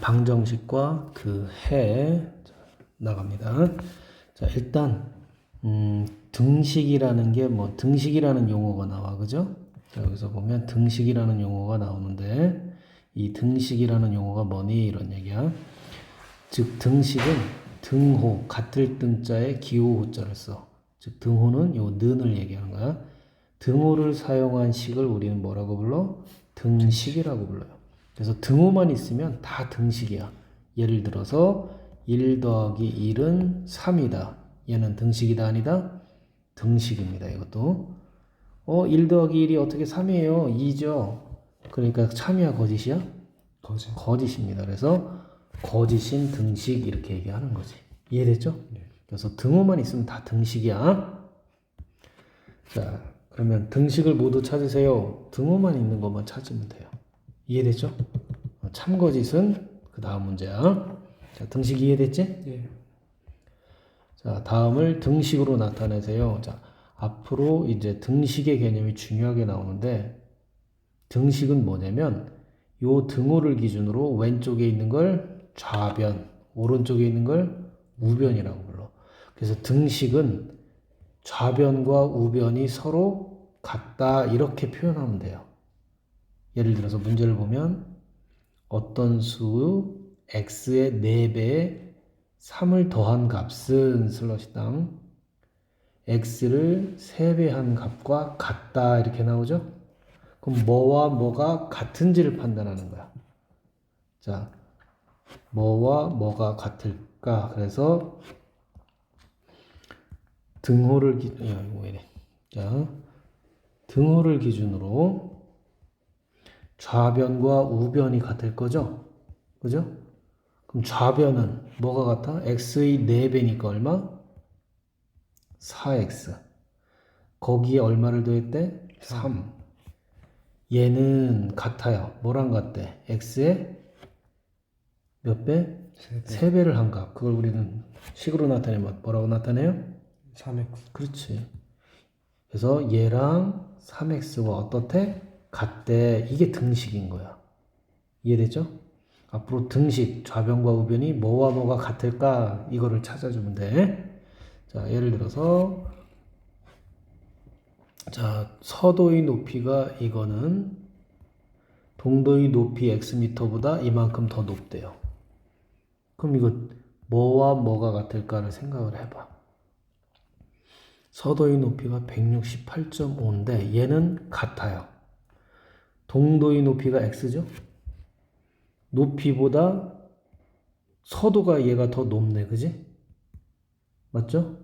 방정식과 그 해 나갑니다. 자, 일단 등식이라는 게 뭐 등식이라는 용어가 나와, 그죠? 자, 여기서 보면 등식이라는 용어가 나오는데 이 등식이라는 용어가 뭐니 이런 얘기야. 즉 등식은 등호 같을 등자에 기호 호자를 써. 즉 등호는 요 는을 얘기하는 거야. 등호를 사용한 식을 우리는 뭐라고 불러? 등식이라고 불러요. 그래서 등호만 있으면 다 등식이야. 예를 들어서 1 더하기 1은 3이다. 얘는 등식이다 아니다? 등식입니다. 이것도 1 더하기 1이 어떻게 3이에요? 2죠. 그러니까 참이야 거짓이야? 거짓입니다. 그래서 거짓인 등식 이렇게 얘기하는 거지. 이해됐죠? 네. 그래서 등호만 있으면 다 등식이야. 자, 그러면 등식을 모두 찾으세요. 등호만 있는 것만 찾으면 돼요. 이해됐죠? 참거짓은 그 다음 문제야. 자, 등식 이해됐지? 네. 자, 다음을 등식으로 나타내세요. 자, 앞으로 이제 등식의 개념이 중요하게 나오는데 등식은 뭐냐면 요 등호를 기준으로 왼쪽에 있는 걸 좌변, 오른쪽에 있는 걸 우변이라고 불러. 그래서 등식은 좌변과 우변이 서로 같다 이렇게 표현하면 돼요. 예를 들어서 문제를 보면 어떤 수 x의 4배에 3을 더한 값은 슬러시당 x를 3배 한 값과 같다 이렇게 나오죠? 그럼 뭐와 뭐가 같은지를 판단하는 거야. 자, 뭐와 뭐가 같을까? 그래서 등호를 자, 등호를 기준으로 좌변과 우변이 같을 거죠? 그죠? 그럼 좌변은 뭐가 같아? x의 4배니까 얼마? 4x. 거기에 얼마를 더했대? 3. 얘는 같아요. 뭐랑 같대? x의 몇 배? 3배를 한 값. 그걸 우리는 식으로 나타내면 뭐라고 나타내요? 3x. 그렇지. 그래서 얘랑 3x와 어떻대? 같대. 이게 등식인 거야. 이해됐죠? 앞으로 등식, 좌변과 우변이 뭐와 뭐가 같을까? 이거를 찾아주면 돼. 자, 예를 들어서 자, 서도의 높이가 이거는 동도의 높이 x미터보다 이만큼 더 높대요. 그럼 이거 뭐와 뭐가 같을까를 생각을 해봐. 서도의 높이가 168.5인데 얘는 같아요. 동도의 높이가 x죠? 높이보다 서도가 얘가 더 높네, 그지? 맞죠?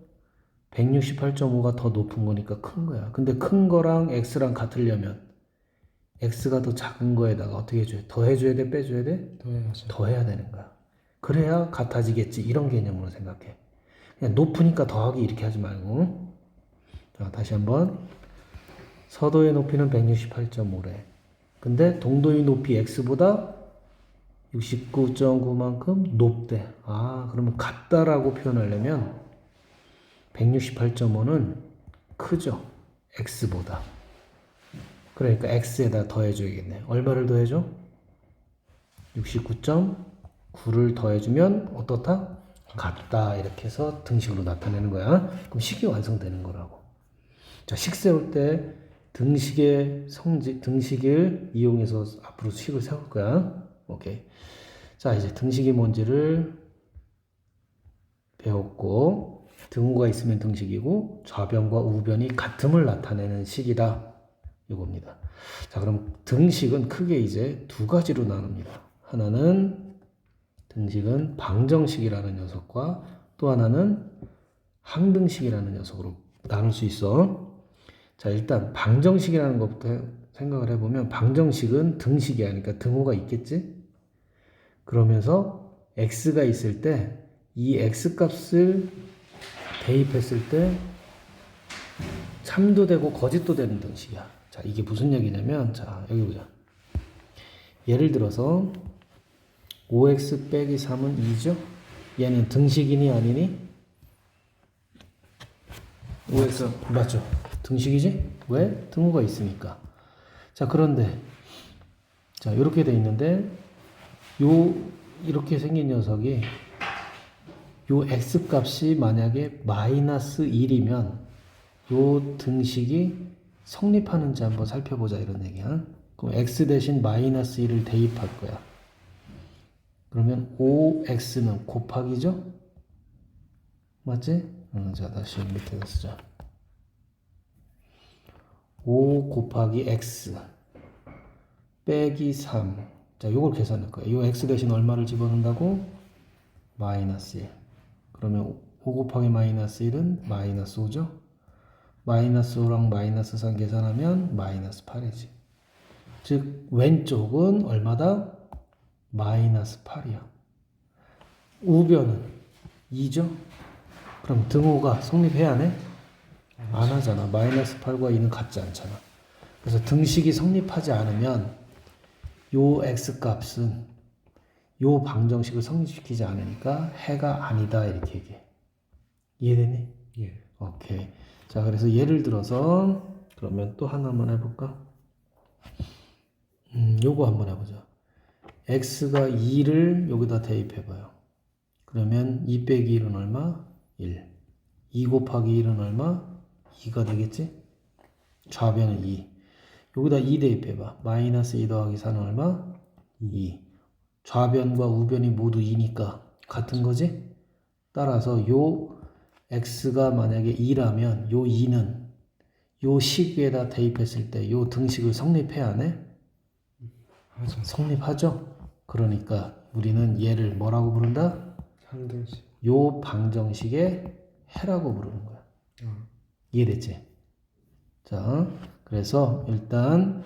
168.5가 더 높은 거니까 큰 거야. 근데 큰 거랑 x랑 같으려면 x가 더 작은 거에다가 어떻게 해줘야 돼? 더 해줘야 돼? 빼줘야 돼? 더해야죠. 더 해야 되는 거야. 그래야 같아지겠지. 이런 개념으로 생각해. 그냥 높으니까 더하기 이렇게 하지 말고. 자, 다시 한번. 서도의 높이는 168.5래. 근데 동도의 높이 x보다 69.9만큼 높대. 아, 그러면 같다라고 표현하려면 168.5는 크죠. x보다. 그러니까 x에다 더해줘야겠네. 얼마를 더해줘? 69.9를 더해주면 어떻다? 같다. 이렇게 해서 등식으로 나타내는 거야. 그럼 식이 완성되는 거라고. 자, 식 세울 때 등식의 성질, 등식을 이용해서 앞으로 식을 세울 거야. 오케이. 자, 이제 등식이 뭔지를 배웠고, 등호가 있으면 등식이고, 좌변과 우변이 같음을 나타내는 식이다. 이겁니다. 자, 그럼 등식은 크게 이제 두 가지로 나눕니다. 하나는 등식은 방정식이라는 녀석과 또 하나는 항등식이라는 녀석으로 나눌 수 있어. 자, 일단 방정식이라는 것부터 생각을 해보면 방정식은 등식이 아니니까 등호가 있겠지? 그러면서 x가 있을 때 이 x값을 대입했을 때 참도 되고 거짓도 되는 등식이야. 자, 이게 무슨 얘기냐면 자, 여기 보자. 예를 들어서 5x 빼기 3은 2죠? 얘는 등식이니 아니니? 5x 맞죠? 등식이지? 왜? 등호가 있으니까. 자, 그런데 자, 이렇게 돼 있는데 요 이렇게 생긴 녀석이 요 x값이 만약에 마이너스 1이면 요 등식이 성립하는지 한번 살펴보자 이런 얘기야. 그럼 x 대신 마이너스 1을 대입할 거야. 그러면 5x는 곱하기죠? 맞지? 자, 다시 밑에다 쓰자. 5 곱하기 x 빼기 3. 자, 요걸 계산할 거야. 요 x 대신 얼마를 집어넣는다고? 마이너스 1. 그러면 5 곱하기 마이너스 1은 마이너스 5죠? 마이너스 5랑 마이너스 3 계산하면 마이너스 8이지. 즉, 왼쪽은 얼마다? 마이너스 8이야. 우변은 2죠? 그럼 등호가 성립해야 하네? 안 하잖아. 마이너스 8과 2는 같지 않잖아. 그래서 등식이 성립하지 않으면 요 x값은 요 방정식을 성립시키지 않으니까 해가 아니다 이렇게 얘기해. 이해되니? 예. 오케이. 자, 그래서 예를 들어서 그러면 또 하나만 해볼까? 요거 한번 해보자. x가 2를 여기다 대입해봐요. 그러면 2 빼기 1은 얼마? 1. 2 곱하기 1은 얼마? 2가 되겠지? 좌변은 2. 여기다 2 대입해봐. 마이너스 2 더하기 4는 얼마? 2. 좌변과 우변이 모두 2니까 같은 거지? 따라서 요 x가 만약에 2라면 요 2는 요 식 위에다 대입했을 때 요 등식을 성립해야 하네? 하죠. 성립하죠? 그러니까 우리는 얘를 뭐라고 부른다? 상등식. 요 방정식의 해라고 부르는 거야. 이해됐지? 자, 그래서 일단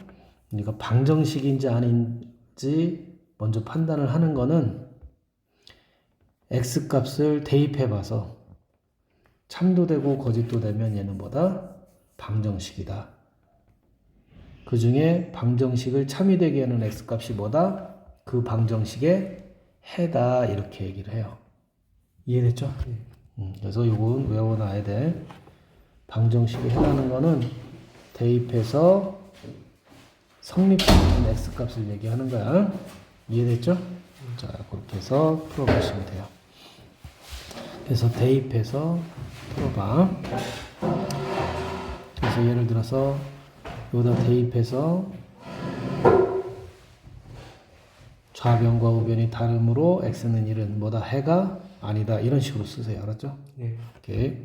우리가 방정식인지 아닌지 먼저 판단을 하는 거는 x값을 대입해 봐서 참도 되고 거짓도 되면 얘는 뭐다? 방정식이다. 그 중에 방정식을 참이 되게 하는 x값이 뭐다? 그 방정식의 해다 이렇게 얘기를 해요. 이해됐죠? 그래서 요건 외워놔야 돼. 방정식의 해라는 거는 대입해서 성립하는 x값을 얘기하는 거야. 이해됐죠? 자, 그렇게 해서 풀어보시면 돼요. 그래서 대입해서 풀어봐. 그래서 예를 들어서 여기다 대입해서 좌변과 우변이 다르므로 x는 1은 뭐다? 해가 아니다. 이런 식으로 쓰세요. 알았죠? 네. 오케이.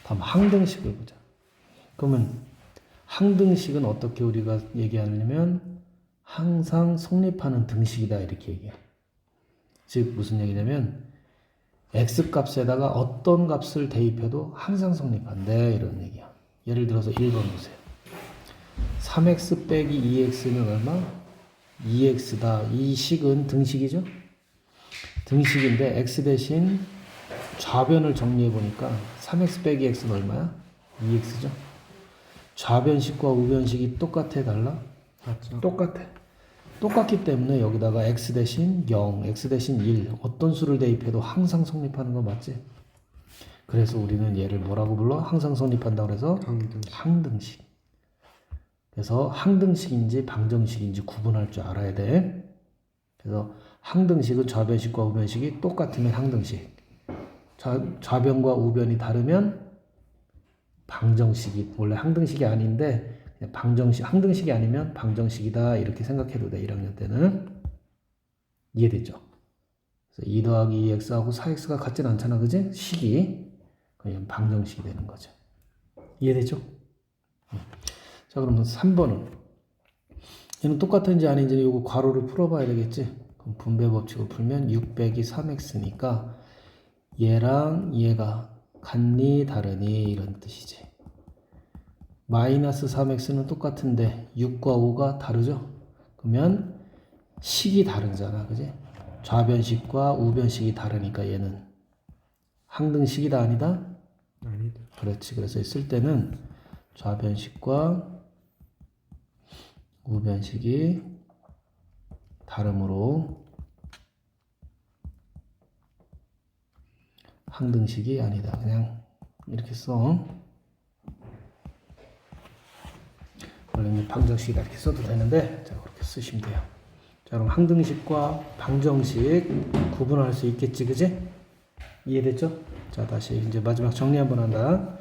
다음 항등식을 보자. 그러면 항등식은 어떻게 우리가 얘기하냐면 항상 성립하는 등식이다 이렇게 얘기해. 즉 무슨 얘기냐면 x값에다가 어떤 값을 대입해도 항상 성립한대 이런 얘기야. 예를 들어서 1번 보세요. 3x 빼기 2x는 얼마? 2x다. 이 식은 등식이죠? 등식인데 x 대신 좌변을 정리해 보니까 3x 빼기 x는 얼마야? 2x죠? 좌변식과 우변식이 똑같아 달라? 맞죠. 똑같아. 똑같기 때문에 여기다가 x 대신 0, x 대신 1 어떤 수를 대입해도 항상 성립하는 거 맞지? 그래서 우리는 얘를 뭐라고 불러? 항상 성립한다고 해서 상등식. 항등식. 그래서 항등식인지 방정식인지 구분할 줄 알아야 돼. 그래서 항등식은 좌변식과 우변식이 똑같으면 항등식. 좌변과 우변이 다르면 방정식이 원래 항등식이 아닌데 그냥 방정식 항등식이 아니면 방정식이다 이렇게 생각해도 돼. 1학년 때는 이해됐죠? 그래서 2 더하기 2x하고 4x가 같진 않잖아, 그지? 식이 그냥 방정식이 되는 거죠. 이해됐죠? 자, 그러면 3번은 얘는 똑같은지 아닌지 이거 괄호를 풀어봐야 되겠지? 그럼 분배 법칙을 풀면 6 빼기 3x니까 얘랑 얘가 같니 다르니 이런 뜻이지. 마이너스 3x는 똑같은데 6과 5가 다르죠? 그러면 식이 다르잖아, 그지? 좌변식과 우변식이 다르니까 얘는 항등식이다 아니다? 아니다. 그렇지. 그래서 쓸 때는 좌변식과 우변식이 다르므로 항등식이 아니다. 그냥 이렇게 써. 원래는 방정식이다 이렇게 써도 되는데 자 그렇게 쓰시면 돼요. 자, 그럼 항등식과 방정식 구분할 수 있겠지, 그지? 이해됐죠? 자, 다시 이제 마지막 정리 한번 한다.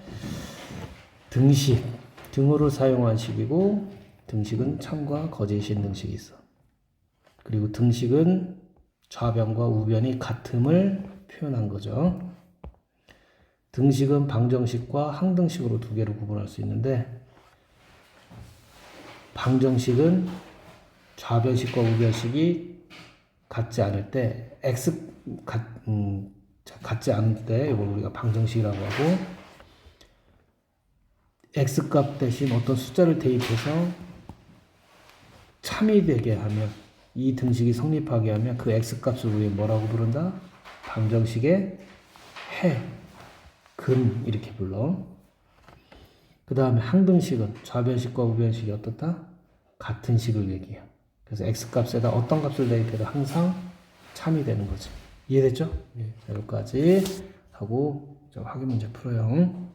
등식, 등호를 사용한 식이고, 등식은 참과 거짓인 등식이 있어. 그리고 등식은 좌변과 우변이 같음을 표현한 거죠. 등식은 방정식과 항등식으로 두 개로 구분할 수 있는데, 방정식은 좌변식과 우변식이 같지 않을 때, 같지 않을 때 이걸 우리가 방정식이라고 하고, x값 대신 어떤 숫자를 대입해서 참이 되게 하면, 이 등식이 성립하게 하면 그 x값을 우리 뭐라고 부른다? 방정식의 해, 근 이렇게 불러. 그 다음에 항등식은 좌변식과 우변식이 어떻다? 같은 식을 얘기해요. 그래서 x값에다 어떤 값을 대입해도 항상 참이 되는 거죠. 이해됐죠? 네. 자, 여기까지 하고 확인 문제 풀어요.